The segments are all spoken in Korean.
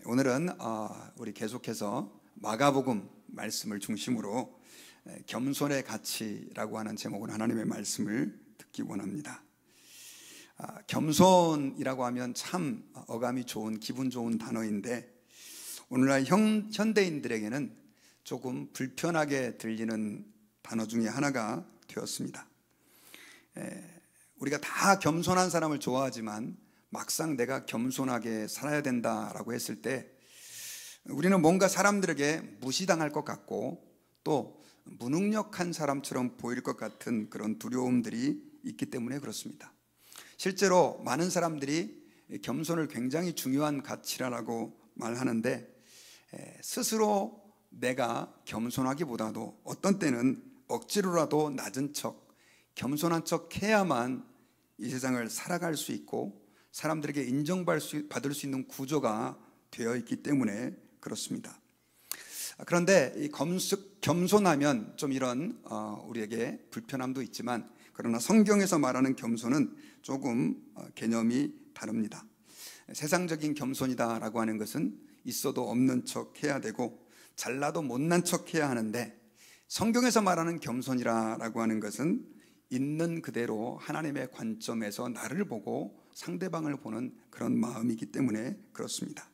오늘은 우리 계속해서 마가복음 말씀을 중심으로 겸손의 가치라고 하는 제목으로 하나님의 말씀을 듣기 원합니다. 겸손이라고 하면 참 어감이 좋은, 기분 좋은 단어인데 오늘날 현대인들에게는 조금 불편하게 들리는 단어 중에 하나가 되었습니다. 우리가 다 겸손한 사람을 좋아하지만 막상 내가 겸손하게 살아야 된다라고 했을 때 우리는 뭔가 사람들에게 무시당할 것 같고 또 무능력한 사람처럼 보일 것 같은 그런 두려움들이 있기 때문에 그렇습니다. 실제로 많은 사람들이 겸손을 굉장히 중요한 가치라고 말하는데 스스로 내가 겸손하기보다도 어떤 때는 억지로라도 낮은 척, 겸손한 척 해야만 이 세상을 살아갈 수 있고 사람들에게 인정받을 수 있는 구조가 되어 있기 때문에 그렇습니다. 그런데 이 겸손하면 좀 이런 우리에게 불편함도 있지만 그러나 성경에서 말하는 겸손은 조금 개념이 다릅니다. 세상적인 겸손이다라고 하는 것은 있어도 없는 척 해야 되고 잘나도 못난 척 해야 하는데 성경에서 말하는 겸손이라고 하는 것은 있는 그대로 하나님의 관점에서 나를 보고 상대방을 보는 그런 마음이기 때문에 그렇습니다.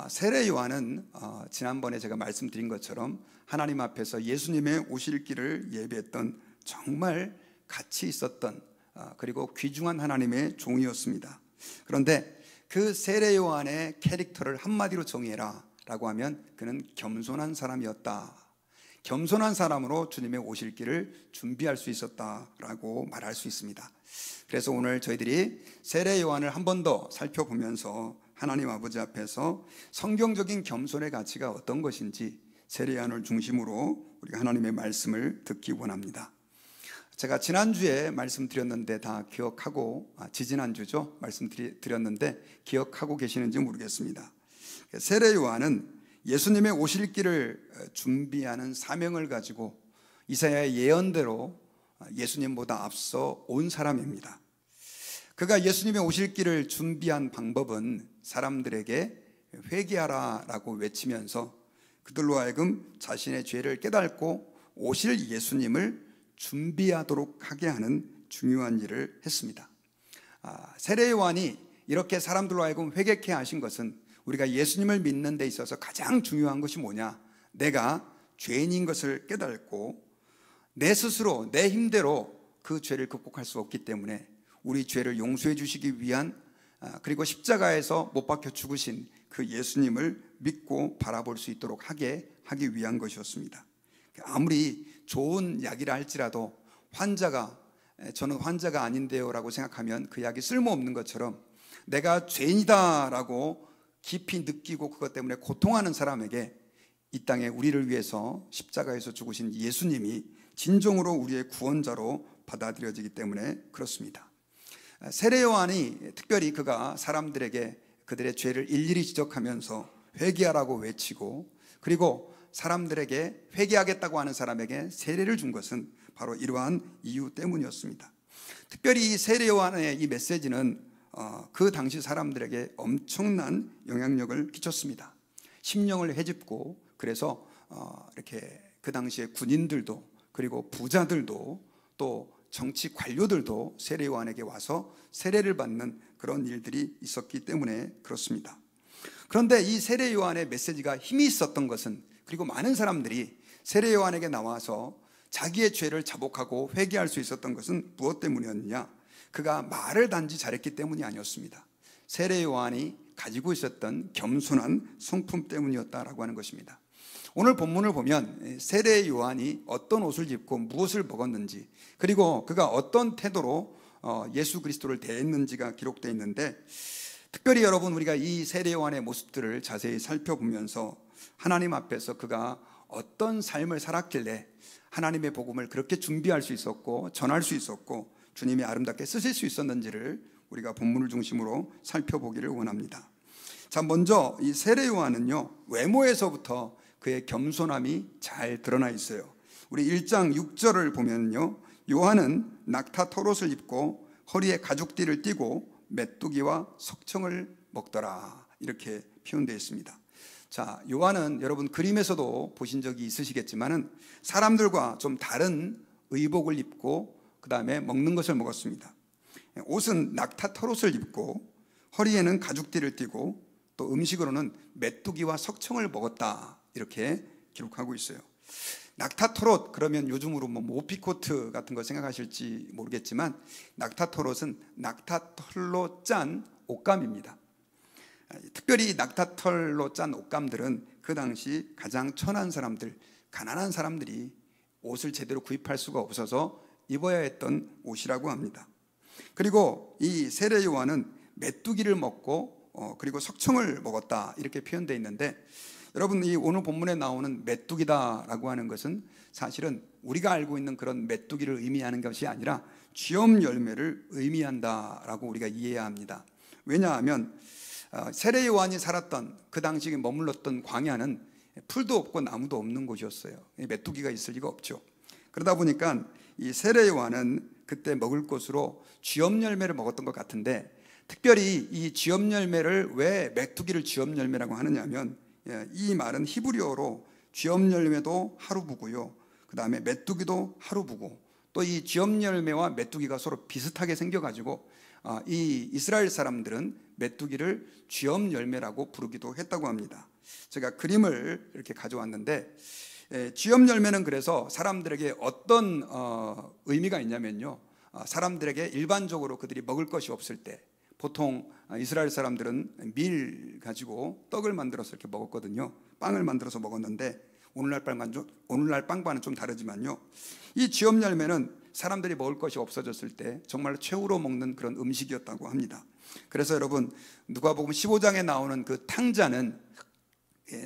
세례 요한은 지난번에 제가 말씀드린 것처럼 하나님 앞에서 예수님의 오실 길을 예비했던 정말 가치 있었던 그리고 귀중한 하나님의 종이었습니다. 그런데 그 세례 요한의 캐릭터를 한마디로 정의해라 라고 하면 그는 겸손한 사람이었다. 겸손한 사람으로 주님의 오실 길을 준비할 수 있었다라고 말할 수 있습니다. 그래서 오늘 저희들이 세례 요한을 한 번 더 살펴보면서 하나님 아버지 앞에서 성경적인 겸손의 가치가 어떤 것인지 세례 요한을 중심으로 우리가 하나님의 말씀을 듣기 원합니다. 제가 지난주에 말씀드렸는데 다 기억하고 지지난주죠? 말씀드렸는데 기억하고 계시는지 모르겠습니다. 세례 요한은 예수님의 오실 길을 준비하는 사명을 가지고 이사야의 예언대로 예수님보다 앞서 온 사람입니다. 그가 예수님의 오실 길을 준비한 방법은 사람들에게 회개하라라고 외치면서 그들로 하여금 자신의 죄를 깨닫고 오실 예수님을 준비하도록 하게 하는 중요한 일을 했습니다. 세례 요한이 이렇게 사람들로 하여금 회개케 하신 것은 우리가 예수님을 믿는 데 있어서 가장 중요한 것이 뭐냐? 내가 죄인인 것을 깨닫고 내 스스로 내 힘대로 그 죄를 극복할 수 없기 때문에 우리 죄를 용서해 주시기 위한 그리고 십자가에서 못 박혀 죽으신 그 예수님을 믿고 바라볼 수 있도록 하기 위한 것이었습니다. 아무리 좋은 약이라 할지라도 저는 환자가 아닌데요 라고 생각하면 그 약이 쓸모없는 것처럼 내가 죄인이다라고 깊이 느끼고 그것 때문에 고통하는 사람에게 이 땅에 우리를 위해서 십자가에서 죽으신 예수님이 진정으로 우리의 구원자로 받아들여지기 때문에 그렇습니다. 세례 요한이 특별히 그가 사람들에게 그들의 죄를 일일이 지적하면서 회개하라고 외치고 그리고 사람들에게 회개하겠다고 하는 사람에게 세례를 준 것은 바로 이러한 이유 때문이었습니다. 특별히 이 세례 요한의 이 메시지는 그 당시 사람들에게 엄청난 영향력을 끼쳤습니다. 심령을 헤집고 그래서 이렇게 그 당시에 군인들도 그리고 부자들도 또 정치 관료들도 세례 요한에게 와서 세례를 받는 그런 일들이 있었기 때문에 그렇습니다. 그런데 이 세례 요한의 메시지가 힘이 있었던 것은 그리고 많은 사람들이 세례 요한에게 나와서 자기의 죄를 자복하고 회개할 수 있었던 것은 무엇 때문이었느냐? 그가 말을 단지 잘했기 때문이 아니었습니다. 세례 요한이 가지고 있었던 겸손한 성품 때문이었다라고 하는 것입니다. 오늘 본문을 보면 세례 요한이 어떤 옷을 입고 무엇을 먹었는지 그리고 그가 어떤 태도로 예수 그리스도를 대했는지가 기록되어 있는데 특별히 여러분 우리가 이 세례 요한의 모습들을 자세히 살펴보면서 하나님 앞에서 그가 어떤 삶을 살았길래 하나님의 복음을 그렇게 준비할 수 있었고 전할 수 있었고 주님이 아름답게 쓰실 수 있었는지를 우리가 본문을 중심으로 살펴보기를 원합니다. 자, 먼저 이 세례 요한은요 외모에서부터 그의 겸손함이 잘 드러나 있어요. 우리 1장 6절을 보면요 요한은 낙타 털옷을 입고 허리에 가죽띠를 띠고 메뚜기와 석청을 먹더라, 이렇게 표현되어 있습니다. 자, 요한은 여러분 그림에서도 보신 적이 있으시겠지만은 사람들과 좀 다른 의복을 입고 그 다음에 먹는 것을 먹었습니다. 옷은 낙타 털옷을 입고 허리에는 가죽띠를 띠고 또 음식으로는 메뚜기와 석청을 먹었다, 이렇게 기록하고 있어요. 낙타 털옷, 그러면 요즘으로 뭐 모피코트 같은 거 생각하실지 모르겠지만 낙타 털옷은 낙타 털로 짠 옷감입니다. 특별히 낙타 털로 짠 옷감들은 그 당시 가장 천한 사람들, 가난한 사람들이 옷을 제대로 구입할 수가 없어서 입어야 했던 옷이라고 합니다. 그리고 이 세례 요한은 메뚜기를 먹고 그리고 석청을 먹었다, 이렇게 표현되어 있는데, 여러분 이 오늘 본문에 나오는 메뚜기다라고 하는 것은 사실은 우리가 알고 있는 그런 메뚜기를 의미하는 것이 아니라 쥐엄 열매를 의미한다라고 우리가 이해해야 합니다. 왜냐하면 세례 요한이 살았던 그 당시에 머물렀던 광야는 풀도 없고 나무도 없는 곳이었어요. 메뚜기가 있을 리가 없죠. 그러다 보니까 이 세례 요한은 그때 먹을 것으로 쥐엄 열매를 먹었던 것 같은데, 특별히 이 쥐엄 열매를 왜 메뚜기를 쥐엄 열매라고 하느냐면, 이 말은 히브리어로 쥐엄 열매도 하루부고요, 그 다음에 메뚜기도 하루부고, 또 이 쥐엄 열매와 메뚜기가 서로 비슷하게 생겨가지고 이 이스라엘 사람들은 메뚜기를 쥐엄 열매라고 부르기도 했다고 합니다. 제가 그림을 이렇게 가져왔는데, 쥐엄 열매는 그래서 사람들에게 어떤 의미가 있냐면요, 사람들에게 일반적으로 그들이 먹을 것이 없을 때, 보통 이스라엘 사람들은 밀 가지고 떡을 만들어서 이렇게 먹었거든요. 빵을 만들어서 먹었는데 오늘날 빵과는 좀 다르지만요, 이 쥐엄 열매는 사람들이 먹을 것이 없어졌을 때 정말 최후로 먹는 그런 음식이었다고 합니다. 그래서 여러분 누가복음 15장에 나오는 그 탕자는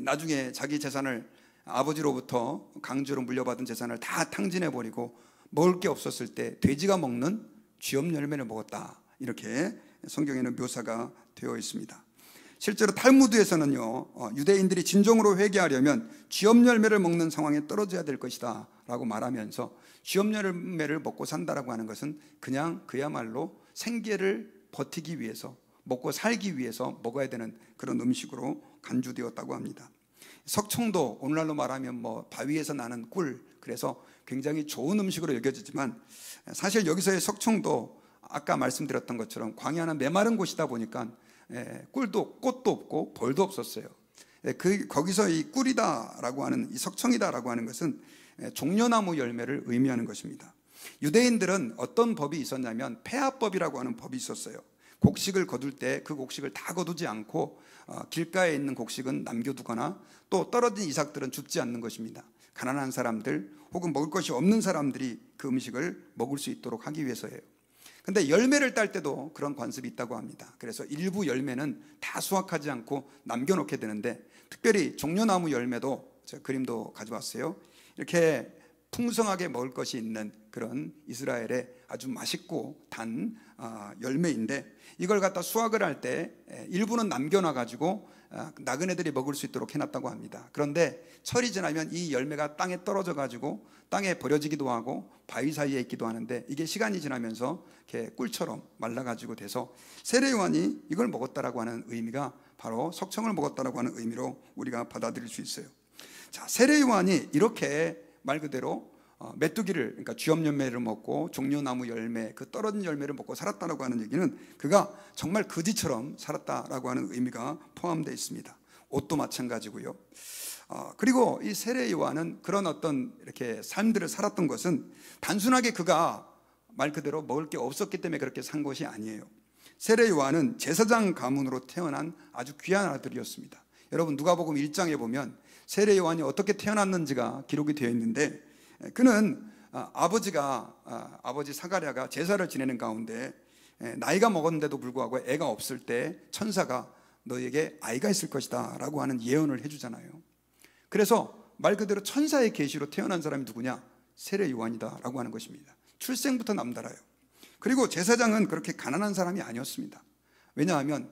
나중에 자기 재산을, 아버지로부터 강제로 물려받은 재산을 다 탕진해버리고 먹을 게 없었을 때 돼지가 먹는 쥐엄 열매를 먹었다, 이렇게 성경에는 묘사가 되어 있습니다. 실제로 탈무드에서는요, 유대인들이 진정으로 회개하려면 쥐엄 열매를 먹는 상황에 떨어져야 될 것이다 라고 말하면서, 쥐엄 열매를 먹고 산다라고 하는 것은 그냥 그야말로 생계를 버티기 위해서, 먹고 살기 위해서 먹어야 되는 그런 음식으로 간주되었다고 합니다. 석청도 오늘날로 말하면 뭐 바위에서 나는 꿀, 그래서 굉장히 좋은 음식으로 여겨지지만, 사실 여기서의 석청도 아까 말씀드렸던 것처럼 광야는 메마른 곳이다 보니까 꿀도 꽃도 없고 벌도 없었어요. 거기서 이 꿀이다라고 하는, 이 석청이다라고 하는 것은 종려나무 열매를 의미하는 것입니다. 유대인들은 어떤 법이 있었냐면 폐하법이라고 하는 법이 있었어요. 곡식을 거둘 때 그 곡식을 다 거두지 않고 길가에 있는 곡식은 남겨두거나, 또 떨어진 이삭들은 줍지 않는 것입니다. 가난한 사람들 혹은 먹을 것이 없는 사람들이 그 음식을 먹을 수 있도록 하기 위해서예요. 근데 열매를 딸 때도 그런 관습이 있다고 합니다. 그래서 일부 열매는 다 수확하지 않고 남겨놓게 되는데, 특별히 종려나무 열매도, 제가 그림도 가져왔어요. 이렇게 풍성하게 먹을 것이 있는 그런 이스라엘의 아주 맛있고 단 열매인데, 이걸 갖다 수확을 할 때 일부는 남겨놔가지고 나그네들이 먹을 수 있도록 해놨다고 합니다. 그런데 철이 지나면 이 열매가 땅에 떨어져가지고 땅에 버려지기도 하고 바위 사이에 있기도 하는데, 이게 시간이 지나면서 이렇게 꿀처럼 말라가지고 돼서 세례 요한이 이걸 먹었다라고 하는 의미가 바로 석청을 먹었다라고 하는 의미로 우리가 받아들일 수 있어요. 자, 세례 요한이 이렇게 말 그대로 메뚜기를, 그러니까 쥐엄 열매를 먹고 종려나무 열매, 그 떨어진 열매를 먹고 살았다라고 하는 얘기는 그가 정말 거지처럼 살았다라고 하는 의미가 포함되어 있습니다. 옷도 마찬가지고요. 그리고 이 세례 요한은 그런 어떤 이렇게 삶들을 살았던 것은 단순하게 그가 말 그대로 먹을 게 없었기 때문에 그렇게 산 것이 아니에요. 세례 요한은 제사장 가문으로 태어난 아주 귀한 아들이었습니다. 여러분 누가복음 1장에 보면 세례 요한이 어떻게 태어났는지가 기록이 되어 있는데, 그는 아버지 사가랴가 제사를 지내는 가운데 나이가 먹었는데도 불구하고 애가 없을 때 천사가 너에게 아이가 있을 것이다 라고 하는 예언을 해주잖아요. 그래서 말 그대로 천사의 계시로 태어난 사람이 누구냐? 세례 요한이다 라고 하는 것입니다. 출생부터 남달라요. 그리고 제사장은 그렇게 가난한 사람이 아니었습니다. 왜냐하면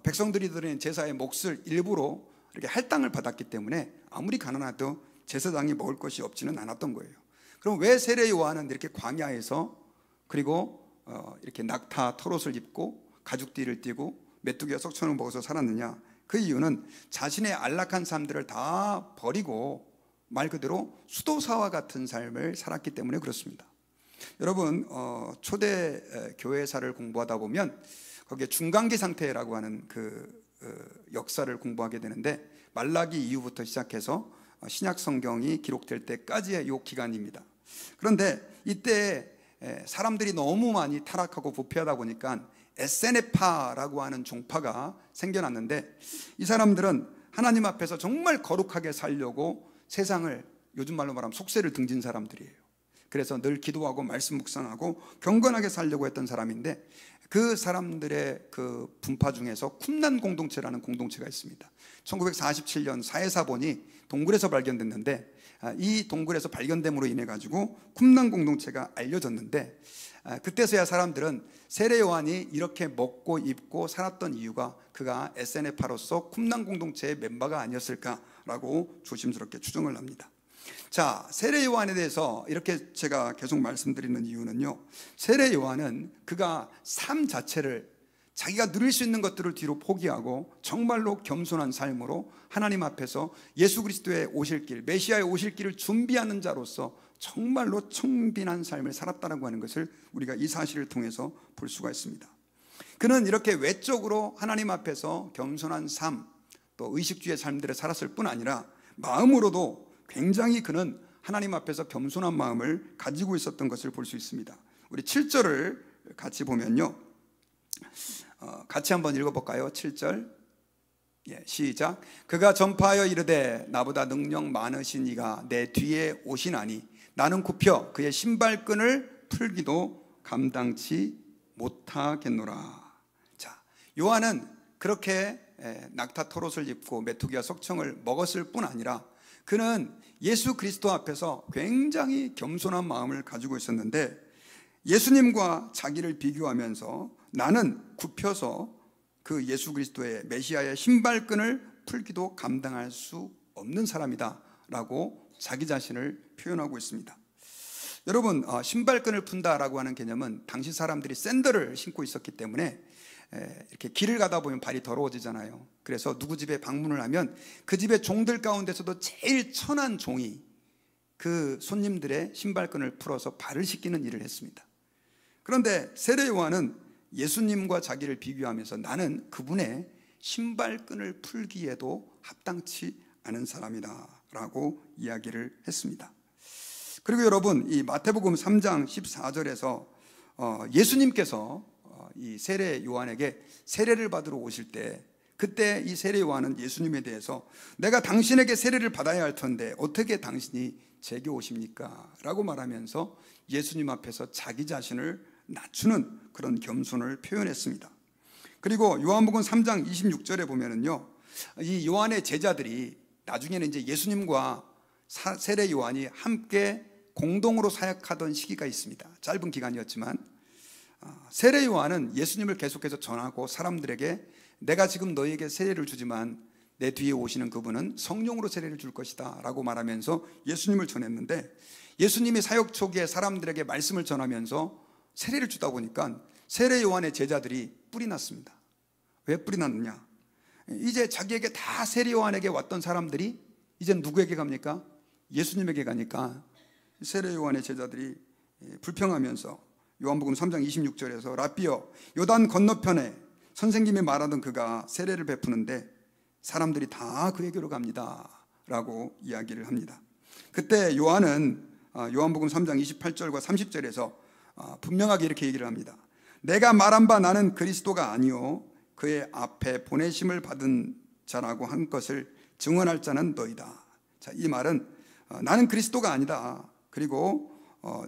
백성들이 드리는 제사의 몫을 일부러 이렇게 할당을 받았기 때문에 아무리 가난해도 제사장이 먹을 것이 없지는 않았던 거예요. 그럼 왜 세례 요한은 이렇게 광야에서, 그리고 이렇게 낙타 털옷을 입고 가죽띠를 띠고 메뚜기와 석천을 먹어서 살았느냐? 그 이유는 자신의 안락한 삶들을 다 버리고 말 그대로 수도사와 같은 삶을 살았기 때문에 그렇습니다. 여러분, 초대 교회사를 공부하다 보면 거기에 중간기 상태라고 하는 역사를 공부하게 되는데, 말라기 이후부터 시작해서 신약 성경이 기록될 때까지의 이 기간입니다. 그런데 이때 사람들이 너무 많이 타락하고 부패하다 보니까 에세네파라고 하는 종파가 생겨났는데, 이 사람들은 하나님 앞에서 정말 거룩하게 살려고 세상을, 요즘 말로 말하면 속세를 등진 사람들이에요. 그래서 늘 기도하고 말씀 묵상하고 경건하게 살려고 했던 사람인데, 그 사람들의 그 분파 중에서 쿰난 공동체라는 공동체가 있습니다. 1947년 사해사본이 동굴에서 발견됐는데, 이 동굴에서 발견됨으로 인해 가지고 쿰난 공동체가 알려졌는데, 그때서야 사람들은 세례 요한이 이렇게 먹고 입고 살았던 이유가 그가 SNF파로서 쿰난 공동체의 멤버가 아니었을까라고 조심스럽게 추정을 합니다. 자, 세례 요한에 대해서 이렇게 제가 계속 말씀드리는 이유는요, 세례 요한은 그가 삶 자체를, 자기가 누릴 수 있는 것들을 뒤로 포기하고 정말로 겸손한 삶으로 하나님 앞에서 예수 그리스도의 오실 길, 메시아의 오실 길을 준비하는 자로서 정말로 청빈한 삶을 살았다고 하는 것을 우리가 이 사실을 통해서 볼 수가 있습니다. 그는 이렇게 외적으로 하나님 앞에서 겸손한 삶, 또 의식주의 삶들을 살았을 뿐 아니라 마음으로도 굉장히 그는 하나님 앞에서 겸손한 마음을 가지고 있었던 것을 볼 수 있습니다. 우리 7절을 같이 보면요, 같이 한번 읽어볼까요? 7절, 시작. 그가 전파하여 이르되 나보다 능력 많으신 이가 내 뒤에 오시나니 나는 굽혀 그의 신발끈을 풀기도 감당치 못하겠노라. 자, 요한은 그렇게 낙타 털옷을 입고 메뚜기와 석청을 먹었을 뿐 아니라 그는 예수 그리스도 앞에서 굉장히 겸손한 마음을 가지고 있었는데, 예수님과 자기를 비교하면서 나는 굽혀서 그 예수 그리스도의 메시아의 신발끈을 풀기도 감당할 수 없는 사람이다 라고 자기 자신을 표현하고 있습니다. 여러분, 신발끈을 푼다라고 하는 개념은 당시 사람들이 샌들을 신고 있었기 때문에 이렇게 길을 가다 보면 발이 더러워지잖아요. 그래서 누구 집에 방문을 하면 그 집의 종들 가운데서도 제일 천한 종이 그 손님들의 신발끈을 풀어서 발을 씻기는 일을 했습니다. 그런데 세례 요한은 예수님과 자기를 비교하면서 나는 그분의 신발끈을 풀기에도 합당치 않은 사람이다 라고 이야기를 했습니다. 그리고 여러분, 이 마태복음 3장 14절에서 예수님께서 이 세례 요한에게 세례를 받으러 오실 때, 그때 이 세례 요한은 예수님에 대해서 내가 당신에게 세례를 받아야 할 텐데 어떻게 당신이 제게 오십니까? 라고 말하면서 예수님 앞에서 자기 자신을 낮추는 그런 겸손을 표현했습니다. 그리고 요한복음 3장 26절에 보면은요, 이 요한의 제자들이 나중에는 이제 예수님과 세례 요한이 함께 공동으로 사역하던 시기가 있습니다. 짧은 기간이었지만 세례 요한은 예수님을 계속해서 전하고 사람들에게 내가 지금 너희에게 세례를 주지만 내 뒤에 오시는 그분은 성령으로 세례를 줄 것이다 라고 말하면서 예수님을 전했는데, 예수님이 사역 초기에 사람들에게 말씀을 전하면서 세례를 주다 보니까 세례 요한의 제자들이 뿔이 났습니다. 왜 뿔이 났느냐? 이제 자기에게 다 세례 요한에게 왔던 사람들이 이제 누구에게 갑니까? 예수님에게 가니까 세례 요한의 제자들이 불평하면서 요한복음 3장 26절에서 라삐여, 요단 건너편에 선생님이 말하던 그가 세례를 베푸는데 사람들이 다 그에게로 갑니다 라고 이야기를 합니다. 그때 요한은 요한복음 3장 28절과 30절에서 분명하게 이렇게 얘기를 합니다. 내가 말한 바 나는 그리스도가 아니요 그의 앞에 보내심을 받은 자라고 한 것을 증언할 자는 너희다. 자, 이 말은 나는 그리스도가 아니다, 그리고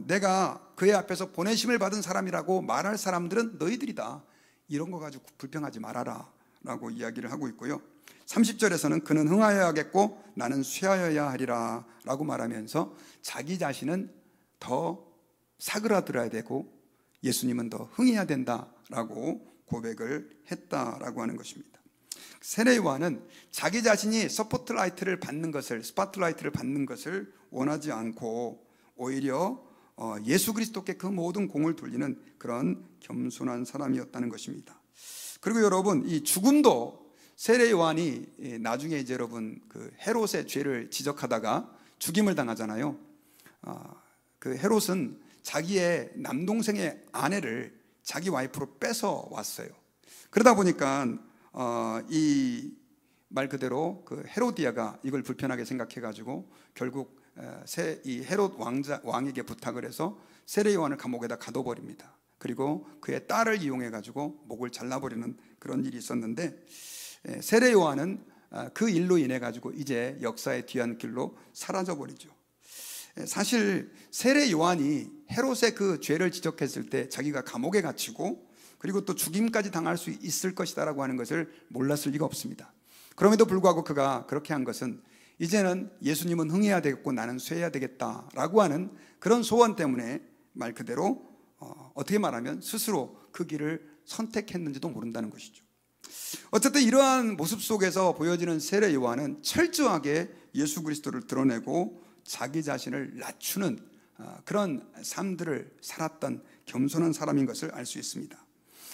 내가 그의 앞에서 보내심을 받은 사람이라고 말할 사람들은 너희들이다, 이런 거 가지고 불평하지 말아라 라고 이야기를 하고 있고요. 30절에서는 그는 흥하여야겠고 나는 쇠하여야 하리라 라고 말하면서 자기 자신은 더 사그라들어야 되고 예수님은 더 흥해야 된다라고 고백을 했다라고 하는 것입니다. 세례 요한은 자기 자신이 스포트라이트를 받는 것을 원하지 않고 오히려 예수 그리스도께 그 모든 공을 돌리는 그런 겸손한 사람이었다는 것입니다. 그리고 여러분, 이 죽음도 세례 요한이 나중에 이제 여러분 그 헤롯의 죄를 지적하다가 죽임을 당하잖아요. 그 헤롯은 자기의 남동생의 아내를 자기 와이프로 뺏어 왔어요. 그러다 보니까 이 말 그대로 그 헤로디아가 이걸 불편하게 생각해가지고 결국 이 헤롯 왕에게 부탁을 해서 세례 요한을 감옥에다 가둬버립니다. 그리고 그의 딸을 이용해가지고 목을 잘라버리는 그런 일이 있었는데, 세례 요한은 그 일로 인해 가지고 이제 역사의 뒤안길로 사라져버리죠. 사실 세례 요한이 헤롯의 그 죄를 지적했을 때 자기가 감옥에 갇히고 그리고 또 죽임까지 당할 수 있을 것이다라고 하는 것을 몰랐을 리가 없습니다. 그럼에도 불구하고 그가 그렇게 한 것은 이제는 예수님은 흥해야 되겠고 나는 쇠해야 되겠다라고 하는 그런 소원 때문에 말 그대로 어떻게 말하면 스스로 그 길을 선택했는지도 모른다는 것이죠. 어쨌든 이러한 모습 속에서 보여지는 세례 요한은 철저하게 예수 그리스도를 드러내고 자기 자신을 낮추는 그런 삶들을 살았던 겸손한 사람인 것을 알 수 있습니다.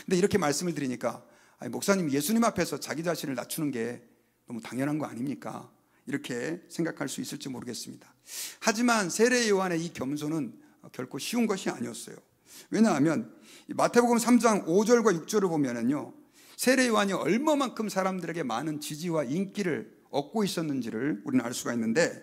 근데 이렇게 말씀을 드리니까 목사님, 예수님 앞에서 자기 자신을 낮추는 게 너무 당연한 거 아닙니까? 이렇게 생각할 수 있을지 모르겠습니다. 하지만 세례 요한의 이 겸손은 결코 쉬운 것이 아니었어요. 왜냐하면 마태복음 3장 5절과 6절을 보면은요, 세례 요한이 얼마만큼 사람들에게 많은 지지와 인기를 얻고 있었는지를 우리는 알 수가 있는데,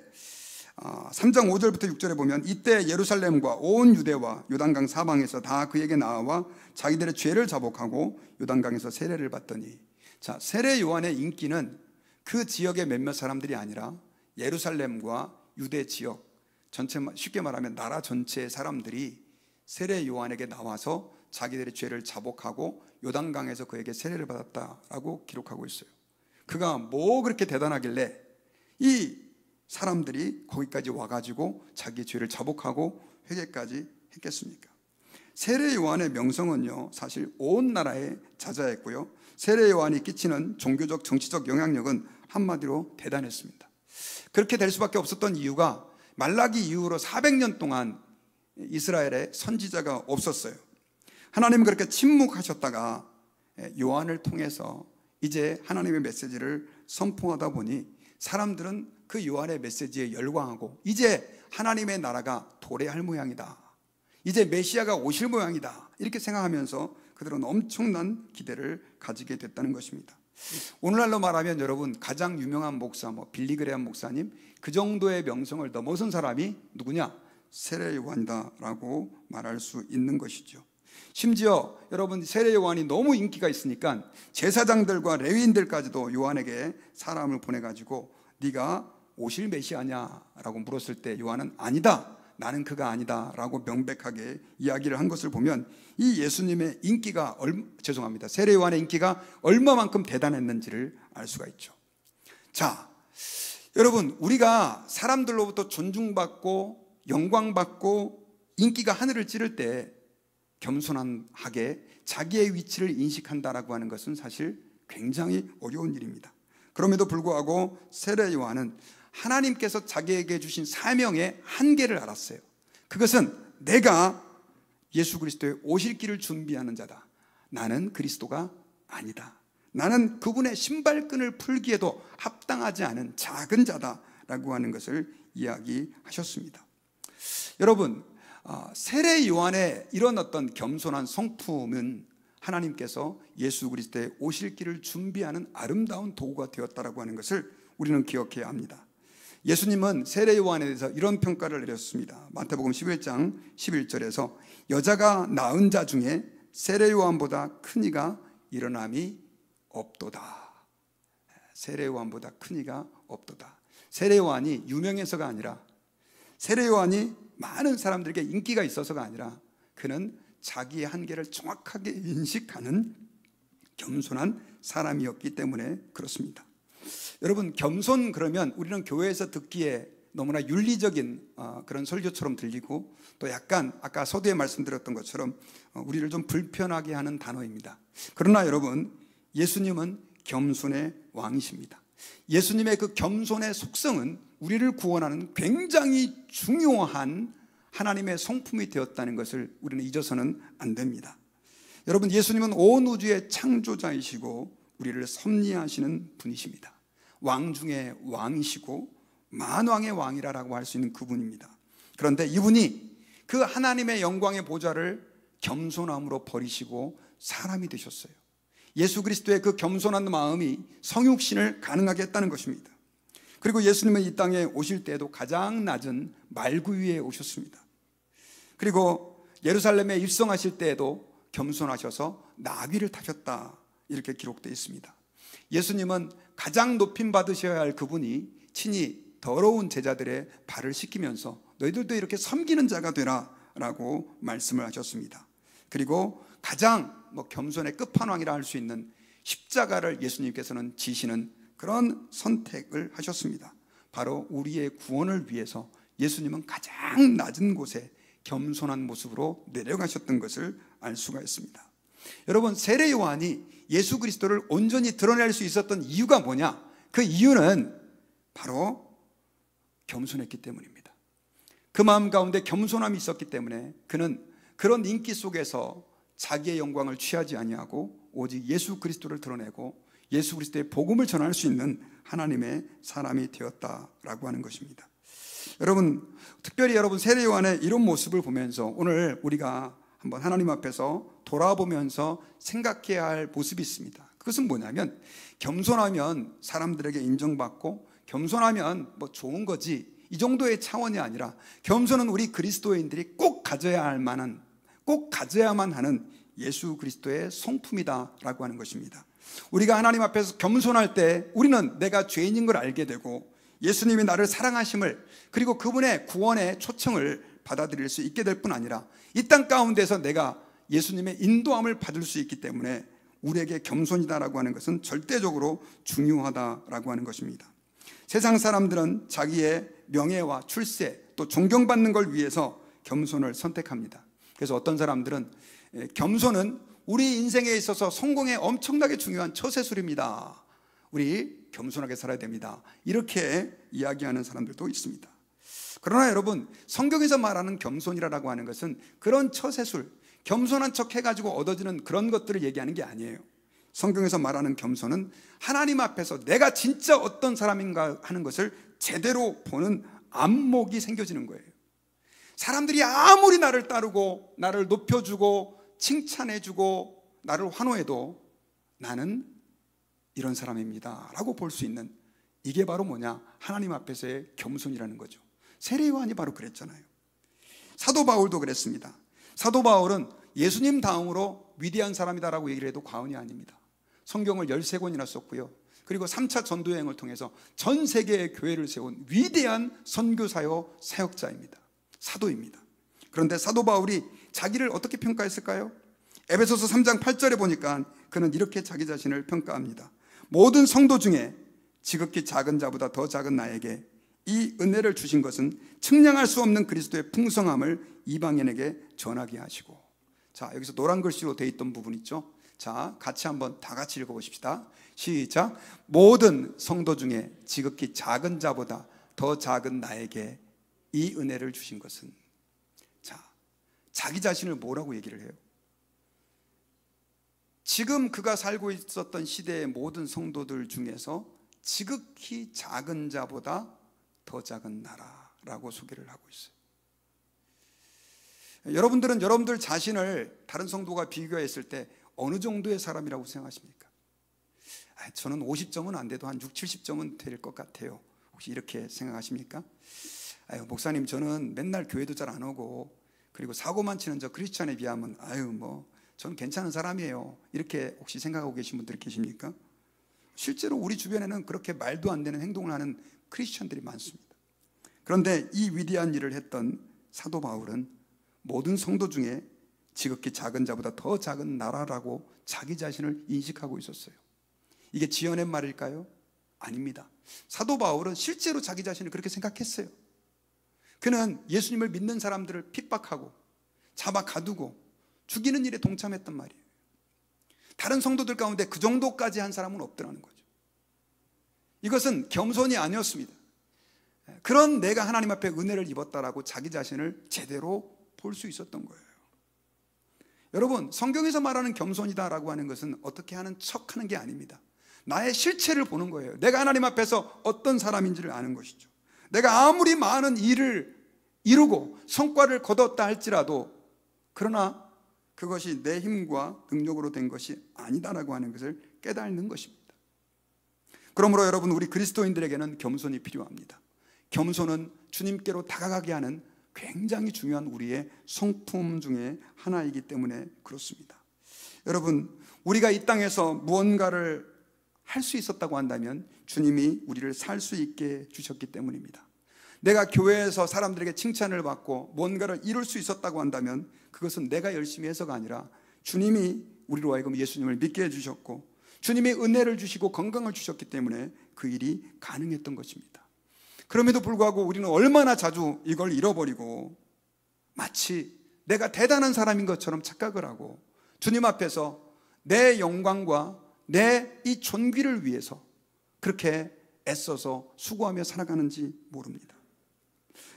3장 5절부터 6절에 보면 이때 예루살렘과 온 유대와 요단강 사방에서 다 그에게 나와 자기들의 죄를 자복하고 요단강에서 세례를 받더니, 자, 세례 요한의 인기는 그 지역의 몇몇 사람들이 아니라 예루살렘과 유대 지역 전체, 쉽게 말하면 나라 전체의 사람들이 세례 요한에게 나와서 자기들의 죄를 자복하고 요단강에서 그에게 세례를 받았다라고 기록하고 있어요. 그가 뭐 그렇게 대단하길래 이 사람들이 거기까지 와가지고 자기 죄를 자복하고 회개까지 했겠습니까? 세례 요한의 명성은요, 사실 온 나라에 자자했고요, 세례 요한이 끼치는 종교적 정치적 영향력은 한마디로 대단했습니다. 그렇게 될 수밖에 없었던 이유가 말라기 이후로 400년 동안 이스라엘에 선지자가 없었어요. 하나님은 그렇게 침묵하셨다가 요한을 통해서 이제 하나님의 메시지를 선포하다 보니 사람들은 그 요한의 메시지에 열광하고 이제 하나님의 나라가 도래할 모양이다, 이제 메시아가 오실 모양이다, 이렇게 생각하면서 그들은 엄청난 기대를 가지게 됐다는 것입니다. 오늘날로 말하면 여러분, 가장 유명한 목사, 빌리그레암 목사님, 그 정도의 명성을 넘어선 사람이 누구냐? 세례 요한이다라고 말할 수 있는 것이죠. 심지어 여러분, 세례 요한이 너무 인기가 있으니까 제사장들과 레위인들까지도 요한에게 사람을 보내가지고 네가 오실 메시아냐라고 물었을 때 요한은 아니다, 나는 그가 아니다 라고 명백하게 이야기를 한 것을 보면 이 예수님의 인기가 세례 요한의 인기가 얼마만큼 대단했는지를 알 수가 있죠. 자, 여러분, 우리가 사람들로부터 존중받고 영광받고 인기가 하늘을 찌를 때 겸손하게 자기의 위치를 인식한다라고 하는 것은 사실 굉장히 어려운 일입니다. 그럼에도 불구하고 세례 요한은 하나님께서 자기에게 주신 사명의 한계를 알았어요. 그것은 내가 예수 그리스도의 오실 길을 준비하는 자다, 나는 그리스도가 아니다, 나는 그분의 신발끈을 풀기에도 합당하지 않은 작은 자다라고 하는 것을 이야기하셨습니다. 여러분, 세례 요한의 이런 어떤 겸손한 성품은 하나님께서 예수 그리스도의 오실 길을 준비하는 아름다운 도구가 되었다라고 하는 것을 우리는 기억해야 합니다. 예수님은 세례 요한에 대해서 이런 평가를 내렸습니다. 마태복음 11장 11절에서 여자가 낳은 자 중에 세례 요한보다 큰 이가 일어남이 없도다. 세례 요한보다 큰 이가 없도다. 세례 요한이 유명해서가 아니라, 세례 요한이 많은 사람들에게 인기가 있어서가 아니라, 그는 자기의 한계를 정확하게 인식하는 겸손한 사람이었기 때문에 그렇습니다. 여러분, 겸손 그러면 우리는 교회에서 듣기에 너무나 윤리적인 그런 설교처럼 들리고, 또 약간 아까 서두에 말씀드렸던 것처럼 우리를 좀 불편하게 하는 단어입니다. 그러나 여러분, 예수님은 겸손의 왕이십니다. 예수님의 그 겸손의 속성은 우리를 구원하는 굉장히 중요한 하나님의 성품이 되었다는 것을 우리는 잊어서는 안 됩니다. 여러분, 예수님은 온 우주의 창조자이시고 우리를 섭리하시는 분이십니다. 왕 중에 왕이시고 만왕의 왕이라고 할 수 있는 그분입니다. 그런데 이분이 그 하나님의 영광의 보좌를 겸손함으로 버리시고 사람이 되셨어요. 예수 그리스도의 그 겸손한 마음이 성육신을 가능하게 했다는 것입니다. 그리고 예수님은 이 땅에 오실 때에도 가장 낮은 말구 위에 오셨습니다. 그리고 예루살렘에 입성하실 때에도 겸손하셔서 나귀를 타셨다, 이렇게 기록되어 있습니다. 예수님은 가장 높임 받으셔야 할 그분이 친히 더러운 제자들의 발을 씻기면서 너희들도 이렇게 섬기는 자가 되라 라고 말씀을 하셨습니다. 그리고 가장 겸손의 끝판왕이라 할 수 있는 십자가를 예수님께서는 지시는 그런 선택을 하셨습니다. 바로 우리의 구원을 위해서 예수님은 가장 낮은 곳에 겸손한 모습으로 내려가셨던 것을 알 수가 있습니다. 여러분, 세례 요한이 예수 그리스도를 온전히 드러낼 수 있었던 이유가 뭐냐? 그 이유는 바로 겸손했기 때문입니다. 그 마음 가운데 겸손함이 있었기 때문에 그는 그런 인기 속에서 자기의 영광을 취하지 아니하고 오직 예수 그리스도를 드러내고 예수 그리스도의 복음을 전할 수 있는 하나님의 사람이 되었다라고 하는 것입니다. 여러분, 특별히 여러분 세례 요한의 이런 모습을 보면서 오늘 우리가 한번 하나님 앞에서 돌아보면서 생각해야 할 모습이 있습니다. 그것은 뭐냐면, 겸손하면 사람들에게 인정받고 겸손하면 좋은 거지, 이 정도의 차원이 아니라 겸손은 우리 그리스도인들이 꼭 가져야 할 만한, 꼭 가져야만 하는 예수 그리스도의 성품이다라고 하는 것입니다. 우리가 하나님 앞에서 겸손할 때 우리는 내가 죄인인 걸 알게 되고 예수님이 나를 사랑하심을, 그리고 그분의 구원의 초청을 받아들일 수 있게 될 뿐 아니라 이 땅 가운데서 내가 예수님의 인도함을 받을 수 있기 때문에 우리에게 겸손이다라고 하는 것은 절대적으로 중요하다라고 하는 것입니다. 세상 사람들은 자기의 명예와 출세 또 존경받는 걸 위해서 겸손을 선택합니다. 그래서 어떤 사람들은 겸손은 우리 인생에 있어서 성공에 엄청나게 중요한 처세술입니다. 우리 겸손하게 살아야 됩니다, 이렇게 이야기하는 사람들도 있습니다. 그러나 여러분, 성경에서 말하는 겸손이라고 하는 것은 그런 처세술, 겸손한 척 해가지고 얻어지는 그런 것들을 얘기하는 게 아니에요. 성경에서 말하는 겸손은 하나님 앞에서 내가 진짜 어떤 사람인가 하는 것을 제대로 보는 안목이 생겨지는 거예요. 사람들이 아무리 나를 따르고 나를 높여주고 칭찬해주고 나를 환호해도 나는 이런 사람입니다 라고 볼 수 있는, 이게 바로 뭐냐? 하나님 앞에서의 겸손이라는 거죠. 세례 요한이 바로 그랬잖아요. 사도 바울도 그랬습니다. 사도 바울은 예수님 다음으로 위대한 사람이다라고 얘기를 해도 과언이 아닙니다. 성경을 13권이나 썼고요. 그리고 3차 전도여행을 통해서 전 세계의 교회를 세운 위대한 선교사요 사역자입니다. 사도입니다. 그런데 사도 바울이 자기를 어떻게 평가했을까요? 에베소서 3장 8절에 보니까 그는 이렇게 자기 자신을 평가합니다. 모든 성도 중에 지극히 작은 자보다 더 작은 나에게 이 은혜를 주신 것은 측량할 수 없는 그리스도의 풍성함을 이방인에게 전하게 하시고. 자, 여기서 노란 글씨로 되어 있던 부분 있죠? 자, 같이 한번 다 같이 읽어보십시다. 시작. 모든 성도 중에 지극히 작은 자보다 더 작은 나에게 이 은혜를 주신 것은. 자, 자기 자신을 뭐라고 얘기를 해요? 지금 그가 살고 있었던 시대의 모든 성도들 중에서 지극히 작은 자보다 더 작은 나라라고 소개를 하고 있어요. 여러분들은 여러분들 자신을 다른 성도가 비교했을 때 어느 정도의 사람이라고 생각하십니까? 저는 50점은 안 돼도 한 60, 70점은 될 것 같아요. 혹시 이렇게 생각하십니까? 목사님, 저는 맨날 교회도 잘 안 오고 그리고 사고만 치는 저 크리스찬에 비하면 저는 괜찮은 사람이에요, 이렇게 혹시 생각하고 계신 분들이 계십니까? 실제로 우리 주변에는 그렇게 말도 안 되는 행동을 하는 크리스천들이 많습니다. 그런데 이 위대한 일을 했던 사도 바울은 모든 성도 중에 지극히 작은 자보다 더 작은 나라라고 자기 자신을 인식하고 있었어요. 이게 지어낸 말일까요? 아닙니다. 사도 바울은 실제로 자기 자신을 그렇게 생각했어요. 그는 예수님을 믿는 사람들을 핍박하고 잡아 가두고 죽이는 일에 동참했단 말이에요. 다른 성도들 가운데 그 정도까지 한 사람은 없더라는 거죠. 이것은 겸손이 아니었습니다. 그런 내가 하나님 앞에 은혜를 입었다라고 자기 자신을 제대로 볼 수 있었던 거예요. 여러분, 성경에서 말하는 겸손이다라고 하는 것은 어떻게 하는 척하는 게 아닙니다. 나의 실체를 보는 거예요. 내가 하나님 앞에서 어떤 사람인지를 아는 것이죠. 내가 아무리 많은 일을 이루고 성과를 거뒀다 할지라도 그러나 그것이 내 힘과 능력으로 된 것이 아니다라고 하는 것을 깨닫는 것입니다. 그러므로 여러분, 우리 그리스도인들에게는 겸손이 필요합니다. 겸손은 주님께로 다가가게 하는 굉장히 중요한 우리의 성품 중에 하나이기 때문에 그렇습니다. 여러분, 우리가 이 땅에서 무언가를 할 수 있었다고 한다면 주님이 우리를 살 수 있게 주셨기 때문입니다. 내가 교회에서 사람들에게 칭찬을 받고 뭔가를 이룰 수 있었다고 한다면 그것은 내가 열심히 해서가 아니라 주님이 우리로 하여금 예수님을 믿게 해주셨고 주님이 은혜를 주시고 건강을 주셨기 때문에 그 일이 가능했던 것입니다. 그럼에도 불구하고 우리는 얼마나 자주 이걸 잃어버리고 마치 내가 대단한 사람인 것처럼 착각을 하고 주님 앞에서 내 영광과 내 이 존귀를 위해서 그렇게 애써서 수고하며 살아가는지 모릅니다.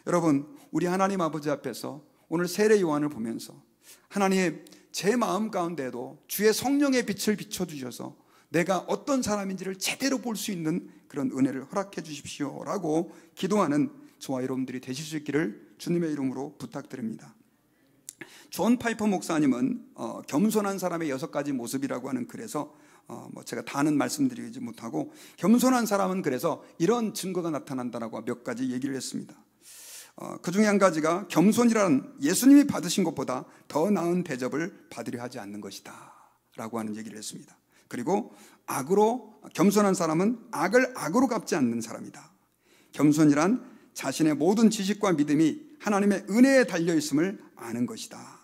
여러분, 우리 하나님 아버지 앞에서 오늘 세례 요한을 보면서 하나님, 제 마음 가운데에도 주의 성령의 빛을 비춰주셔서 내가 어떤 사람인지를 제대로 볼 수 있는 그런 은혜를 허락해 주십시오 라고 기도하는 저와 여러분들이 되실 수 있기를 주님의 이름으로 부탁드립니다. 존 파이퍼 목사님은 겸손한 사람의 6가지 모습이라고 하는 글에서 제가 다는 말씀드리지 못하고 겸손한 사람은 그래서 이런 증거가 나타난다라고 몇 가지 얘기를 했습니다. 그 중에 한 가지가 겸손이란 예수님이 받으신 것보다 더 나은 대접을 받으려 하지 않는 것이다 라고 하는 얘기를 했습니다. 그리고 겸손한 사람은 악을 악으로 갚지 않는 사람이다. 겸손이란 자신의 모든 지식과 믿음이 하나님의 은혜에 달려있음을 아는 것이다.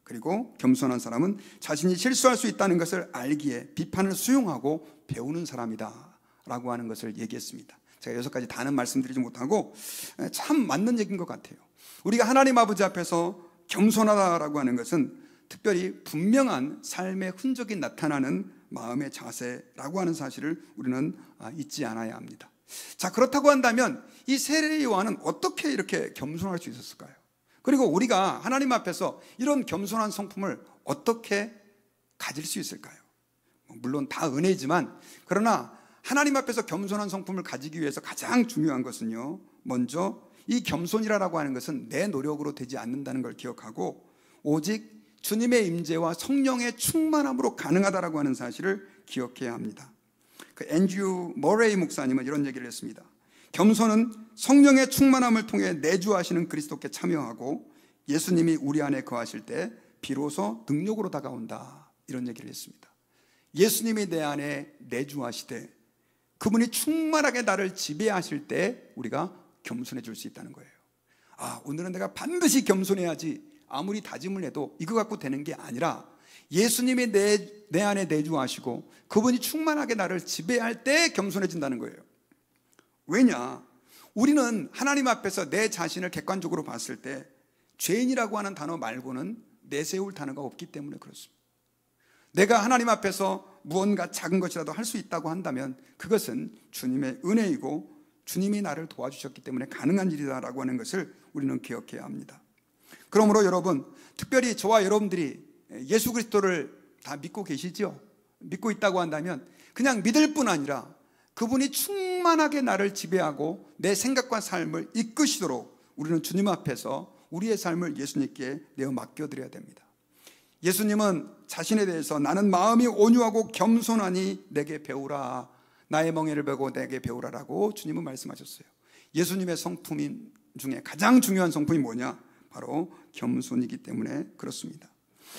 그리고 겸손한 사람은 자신이 실수할 수 있다는 것을 알기에 비판을 수용하고 배우는 사람이다 라고 하는 것을 얘기했습니다. 제가 6가지 다는 말씀드리지 못하고 참 맞는 얘기인 것 같아요. 우리가 하나님 아버지 앞에서 겸손하다라고 하는 것은 특별히 분명한 삶의 흔적이 나타나는 마음의 자세라고 하는 사실을 우리는 잊지 않아야 합니다. 자, 그렇다고 한다면 이 세례 요한은 어떻게 이렇게 겸손할 수 있었을까요? 그리고 우리가 하나님 앞에서 이런 겸손한 성품을 어떻게 가질 수 있을까요? 물론 다 은혜지만 그러나 하나님 앞에서 겸손한 성품을 가지기 위해서 가장 중요한 것은요, 먼저 이 겸손이라고 하는 것은 내 노력으로 되지 않는다는 걸 기억하고 오직 주님의 임재와 성령의 충만함으로 가능하다라고 하는 사실을 기억해야 합니다. 그 앤드류 머레이 목사님은 이런 얘기를 했습니다. 겸손은 성령의 충만함을 통해 내주하시는 그리스도께 참여하고 예수님이 우리 안에 거하실 때 비로소 능력으로 다가온다, 이런 얘기를 했습니다. 예수님이 내 안에 내주하시되 그분이 충만하게 나를 지배하실 때 우리가 겸손해질 수 있다는 거예요. 오늘은 내가 반드시 겸손해야지 아무리 다짐을 해도 이거 갖고 되는 게 아니라 예수님이 내 안에 내주하시고 그분이 충만하게 나를 지배할 때 겸손해진다는 거예요. 왜냐? 우리는 하나님 앞에서 내 자신을 객관적으로 봤을 때 죄인이라고 하는 단어 말고는 내세울 단어가 없기 때문에 그렇습니다. 내가 하나님 앞에서 무언가 작은 것이라도 할 수 있다고 한다면 그것은 주님의 은혜이고 주님이 나를 도와주셨기 때문에 가능한 일이다라고 하는 것을 우리는 기억해야 합니다. 그러므로 여러분, 특별히 저와 여러분들이 예수 그리스도를 다 믿고 계시죠? 믿고 있다고 한다면 그냥 믿을 뿐 아니라 그분이 충만하게 나를 지배하고 내 생각과 삶을 이끄시도록 우리는 주님 앞에서 우리의 삶을 예수님께 내어 맡겨드려야 됩니다. 예수님은 자신에 대해서 나는 마음이 온유하고 겸손하니 내게 배우라, 나의 멍에를 베고 내게 배우라라고 주님은 말씀하셨어요. 예수님의 성품 중에 가장 중요한 성품이 뭐냐? 바로 겸손이기 때문에 그렇습니다.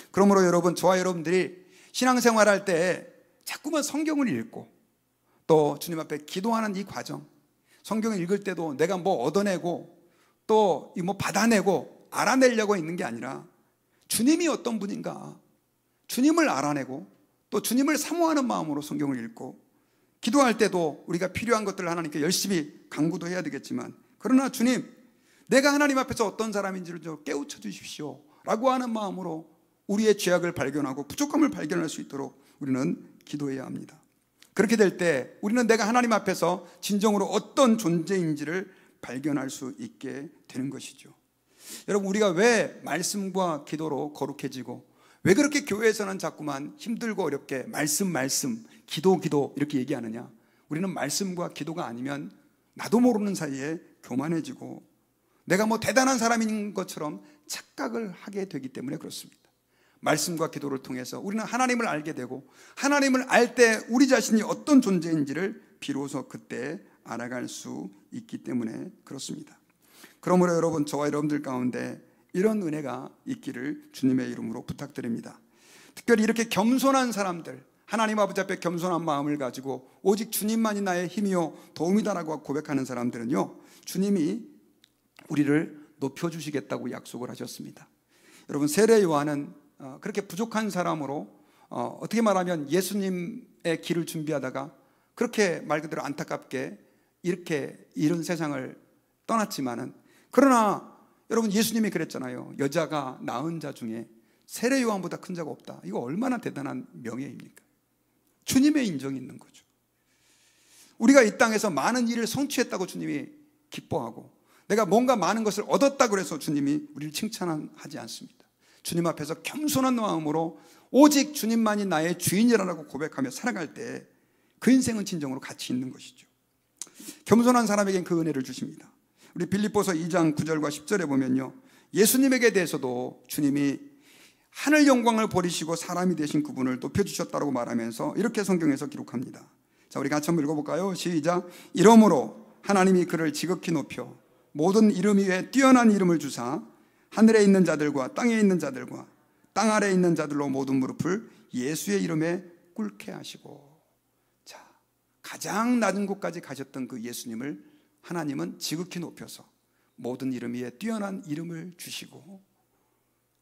그러므로 여러분, 저와 여러분들이 신앙생활할 때 자꾸만 성경을 읽고 또 주님 앞에 기도하는 이 과정, 성경을 읽을 때도 내가 뭐 얻어내고 또 뭐 받아내고 알아내려고 있는 게 아니라 주님이 어떤 분인가, 주님을 알아내고 또 주님을 사모하는 마음으로 성경을 읽고 기도할 때도 우리가 필요한 것들을 하나님께 열심히 간구도 해야 되겠지만 그러나 주님, 내가 하나님 앞에서 어떤 사람인지를 좀 깨우쳐 주십시오 라고 하는 마음으로 우리의 죄악을 발견하고 부족함을 발견할 수 있도록 우리는 기도해야 합니다. 그렇게 될 때 우리는 내가 하나님 앞에서 진정으로 어떤 존재인지를 발견할 수 있게 되는 것이죠. 여러분, 우리가 왜 말씀과 기도로 거룩해지고 왜 그렇게 교회에서는 자꾸만 힘들고 어렵게 말씀, 기도 이렇게 얘기하느냐? 우리는 말씀과 기도가 아니면 나도 모르는 사이에 교만해지고 내가 뭐 대단한 사람인 것처럼 착각을 하게 되기 때문에 그렇습니다. 말씀과 기도를 통해서 우리는 하나님을 알게 되고, 하나님을 알 때 우리 자신이 어떤 존재인지를 비로소 그때 알아갈 수 있기 때문에 그렇습니다. 그러므로 여러분, 저와 여러분들 가운데 이런 은혜가 있기를 주님의 이름으로 부탁드립니다. 특별히 이렇게 겸손한 사람들, 하나님 아버지 앞에 겸손한 마음을 가지고 오직 주님만이 나의 힘이요 도움이다라고 고백하는 사람들은요, 주님이 우리를 높여주시겠다고 약속을 하셨습니다. 여러분, 세례 요한은 그렇게 부족한 사람으로 어떻게 말하면 예수님의 길을 준비하다가 그렇게 말 그대로 안타깝게 이렇게 이런 세상을 떠났지만은, 그러나 여러분, 예수님이 그랬잖아요. 여자가 낳은 자 중에 세례 요한보다 큰 자가 없다. 이거 얼마나 대단한 명예입니까? 주님의 인정이 있는 거죠. 우리가 이 땅에서 많은 일을 성취했다고 주님이 기뻐하고, 내가 뭔가 많은 것을 얻었다고 해서 주님이 우리를 칭찬하지 않습니다. 주님 앞에서 겸손한 마음으로 오직 주님만이 나의 주인이라고 고백하며 살아갈 때 그 인생은 진정으로 가치 있는 것이죠. 겸손한 사람에겐 그 은혜를 주십니다. 우리 빌립보서 2장 9절과 10절에 보면요, 예수님에게 대해서도 주님이 하늘 영광을 버리시고 사람이 되신 그분을 높여주셨다고 말하면서 이렇게 성경에서 기록합니다. 자, 우리 같이 한번 읽어볼까요? 시작. 이러므로 하나님이 그를 지극히 높여 모든 이름 위에 뛰어난 이름을 주사 하늘에 있는 자들과 땅에 있는 자들과 땅 아래에 있는 자들로 모든 무릎을 예수의 이름에 꿇게 하시고. 자, 가장 낮은 곳까지 가셨던 그 예수님을 하나님은 지극히 높여서 모든 이름 위에 뛰어난 이름을 주시고,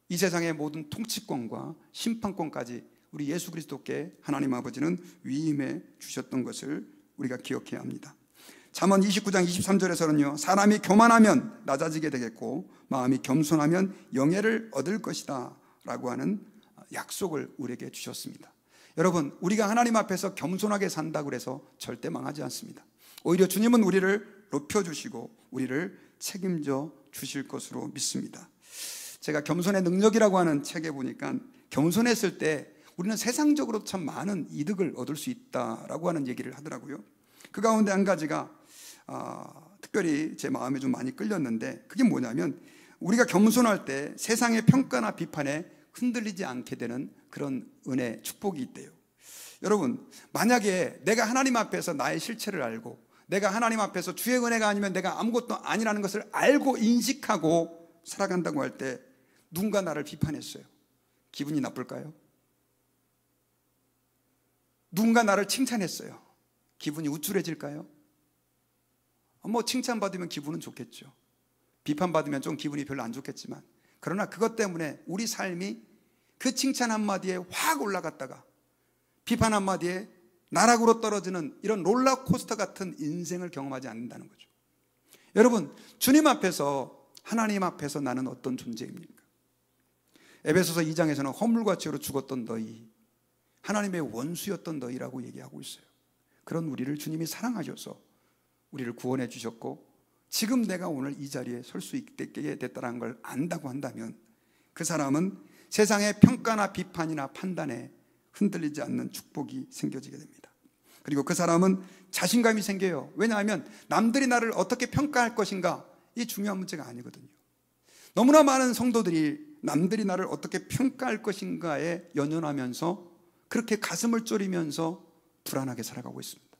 이 세상의 모든 통치권과 심판권까지 우리 예수 그리스도께 하나님 아버지는 위임해 주셨던 것을 우리가 기억해야 합니다. 잠언 29장 23절에서는요, 사람이 교만하면 낮아지게 되겠고 마음이 겸손하면 영예를 얻을 것이다 라고 하는 약속을 우리에게 주셨습니다. 여러분, 우리가 하나님 앞에서 겸손하게 산다고 해서 절대 망하지 않습니다. 오히려 주님은 우리를 높여주시고 우리를 책임져 주실 것으로 믿습니다. 제가 겸손의 능력이라고 하는 책에 보니까 겸손했을 때 우리는 세상적으로 참 많은 이득을 얻을 수 있다라고 하는 얘기를 하더라고요. 그 가운데 한 가지가 특별히 제 마음에 좀 많이 끌렸는데, 그게 뭐냐면 우리가 겸손할 때 세상의 평가나 비판에 흔들리지 않게 되는 그런 은혜, 축복이 있대요. 여러분, 만약에 내가 하나님 앞에서 나의 실체를 알고, 내가 하나님 앞에서 주의 은혜가 아니면 내가 아무것도 아니라는 것을 알고 인식하고 살아간다고 할 때 누군가 나를 비판했어요. 기분이 나쁠까요? 누군가 나를 칭찬했어요. 기분이 우쭐해질까요? 뭐 칭찬받으면 기분은 좋겠죠. 비판받으면 좀 기분이 별로 안 좋겠지만, 그러나 그것 때문에 우리 삶이 그 칭찬 한마디에 확 올라갔다가 비판 한마디에 나락으로 떨어지는 이런 롤러코스터 같은 인생을 경험하지 않는다는 거죠. 여러분, 주님 앞에서, 하나님 앞에서 나는 어떤 존재입니까? 에베소서 2장에서는 허물과 죄로 죽었던 너희, 하나님의 원수였던 너희라고 얘기하고 있어요. 그런 우리를 주님이 사랑하셔서 우리를 구원해 주셨고, 지금 내가 오늘 이 자리에 설 수 있게 됐다는 걸 안다고 한다면 그 사람은 세상의 평가나 비판이나 판단에 흔들리지 않는 축복이 생겨지게 됩니다. 그리고 그 사람은 자신감이 생겨요. 왜냐하면 남들이 나를 어떻게 평가할 것인가, 이 중요한 문제가 아니거든요. 너무나 많은 성도들이 남들이 나를 어떻게 평가할 것인가에 연연하면서 그렇게 가슴을 졸이면서 불안하게 살아가고 있습니다.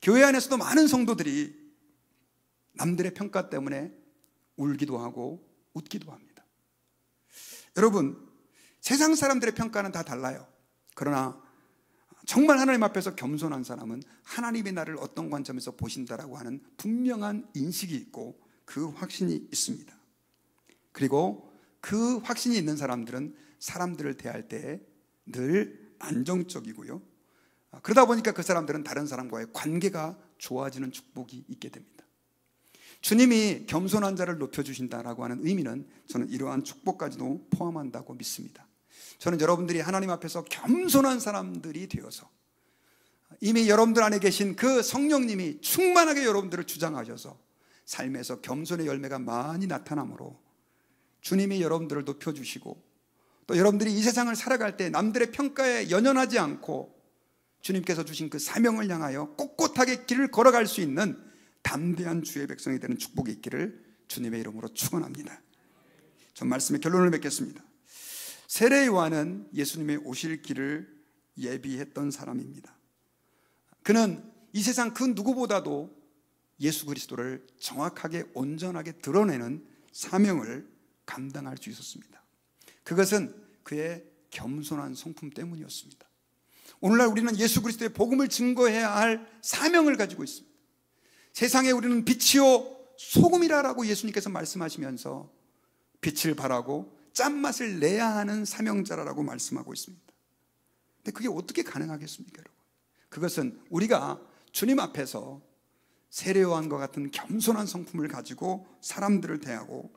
교회 안에서도 많은 성도들이 남들의 평가 때문에 울기도 하고 웃기도 합니다. 여러분, 세상 사람들의 평가는 다 달라요. 그러나 정말 하나님 앞에서 겸손한 사람은 하나님이 나를 어떤 관점에서 보신다라고 하는 분명한 인식이 있고 그 확신이 있습니다. 그리고 그 확신이 있는 사람들은 사람들을 대할 때 늘 안정적이고요, 그러다 보니까 그 사람들은 다른 사람과의 관계가 좋아지는 축복이 있게 됩니다. 주님이 겸손한 자를 높여주신다라고 하는 의미는 저는 이러한 축복까지도 포함한다고 믿습니다. 저는 여러분들이 하나님 앞에서 겸손한 사람들이 되어서 이미 여러분들 안에 계신 그 성령님이 충만하게 여러분들을 주장하셔서 삶에서 겸손의 열매가 많이 나타나므로 주님이 여러분들을 높여주시고 또 여러분들이 이 세상을 살아갈 때 남들의 평가에 연연하지 않고 주님께서 주신 그 사명을 향하여 꼿꼿하게 길을 걸어갈 수 있는 담대한 주의 백성이 되는 축복이 있기를 주님의 이름으로 축원합니다. 전 말씀의 결론을 맺겠습니다. 세례 요한은 예수님의 오실 길을 예비했던 사람입니다. 그는 이 세상 그 누구보다도 예수 그리스도를 정확하게 온전하게 드러내는 사명을 감당할 수 있었습니다. 그것은 그의 겸손한 성품 때문이었습니다. 오늘날 우리는 예수 그리스도의 복음을 증거해야 할 사명을 가지고 있습니다. 세상에 우리는 빛이요 소금이라고 예수님께서 말씀하시면서 빛을 발하고 짠맛을 내야 하는 사명자라고 말씀하고 있습니다. 근데 그게 어떻게 가능하겠습니까, 여러분? 그것은 우리가 주님 앞에서 세례 요한과 같은 겸손한 성품을 가지고 사람들을 대하고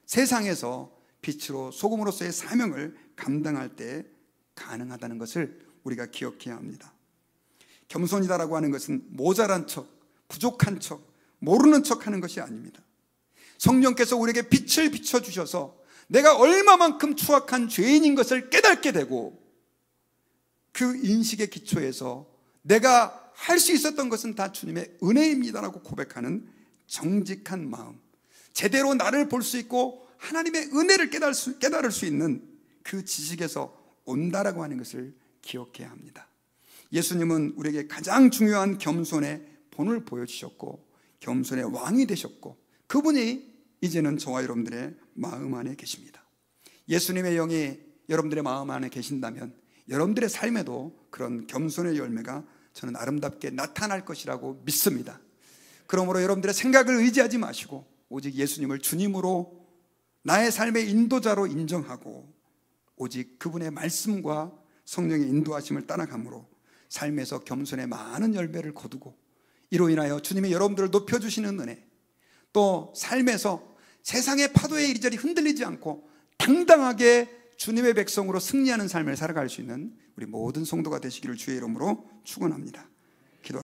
세상에서 빛으로 소금으로서의 사명을 감당할 때 가능하다는 것을 우리가 기억해야 합니다. 겸손이다라고 하는 것은 모자란 척, 부족한 척, 모르는 척 하는 것이 아닙니다. 성령께서 우리에게 빛을 비춰주셔서 내가 얼마만큼 추악한 죄인인 것을 깨닫게 되고 그 인식의 기초에서 내가 할 수 있었던 것은 다 주님의 은혜입니다라고 고백하는 정직한 마음, 제대로 나를 볼 수 있고 하나님의 은혜를 깨달을 수 있는 그 지식에서 온다라고 하는 것을 기억해야 합니다. 예수님은 우리에게 가장 중요한 겸손의 본을 보여주셨고 겸손의 왕이 되셨고 그분이 이제는 저와 여러분들의 마음 안에 계십니다. 예수님의 영이 여러분들의 마음 안에 계신다면 여러분들의 삶에도 그런 겸손의 열매가 저는 아름답게 나타날 것이라고 믿습니다. 그러므로 여러분들의 생각을 의지하지 마시고 오직 예수님을 주님으로 나의 삶의 인도자로 인정하고 오직 그분의 말씀과 성령의 인도하심을 따라감으로 삶에서 겸손의 많은 열매를 거두고 이로 인하여 주님이 여러분들을 높여주시는 은혜, 또 삶에서 세상의 파도에 이리저리 흔들리지 않고 당당하게 주님의 백성으로 승리하는 삶을 살아갈 수 있는 우리 모든 성도가 되시기를 주의 이름으로 축원합니다.